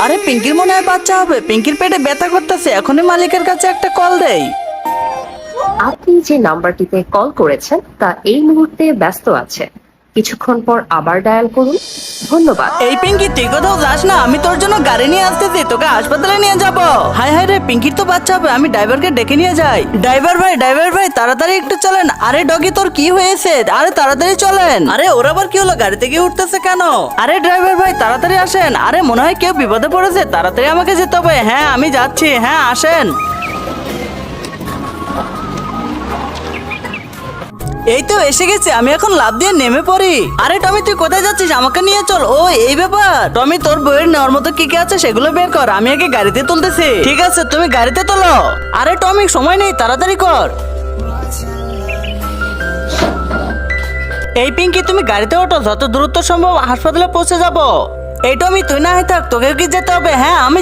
আরে পিঙ্কির মনে হয় বাচ্চা হবে, পিঙ্কির পেটে ব্যথা করতেছে, এখনই মালিকের কাছে একটা কল দেই। আপনি যে নাম্বারটিতে কল করেছেন তা এই মুহূর্তে ব্যস্ত আছে, কিছুক্ষণ পর আবার ডায়াল করুন। ধন্যবাদ। এই পিঙ্কি, তুই কোথাও যাস না, আমি তোর জন্য গাড়ি নিয়ে আসতেছি, তোকে হাসপাতালে নিয়ে যাব। হাই হাই রে, পিঙ্কির তো বাচ্চা হবে, আমি ড্রাইভারকে ডেকে নিয়ে যাই। ড্রাইভার ভাই তাড়াতাড়ি একটু চলেন। আরে ডগি, তোর কি হয়েছে? আরে তাড়াতাড়ি চলেন। আরে ওর আবার কি হলো, গাড়ি থেকে উঠতেছে কেন? আরে ড্রাইভার ভাই তাড়াতাড়ি আসেন। আরে মনে হয় কেউ বিপদে পড়েছে, তাড়াতাড়ি আমাকে যেতে হবে। হ্যাঁ আমি যাচ্ছি, হ্যাঁ আসেন। এই তো এসে গেছে, আমি এখন লাফ দিয়ে নেমে পড়ি। আরে টমি, তুই কোথায় যাচ্ছিস? আমাকে নিয়ে চল। ও এই ব্যাপার। টমি, তোর বইয়ের নেওয়ার মতো কি কি আছে সেগুলো বের কর, আমি আগে গাড়িতে তুলতেছি। ঠিক আছে, তুমি গাড়িতে তোলো। আরে টমি, সময় নেই, তাড়াতাড়ি কর। এই পিঙ্কি, তুমি গাড়িতে ওঠো, যত দ্রুত সম্ভব হাসপাতালে পৌঁছে যাবো। এই টমি, তুই না হয় থাক, তোকে কি যেতে হবে? হ্যাঁ আমি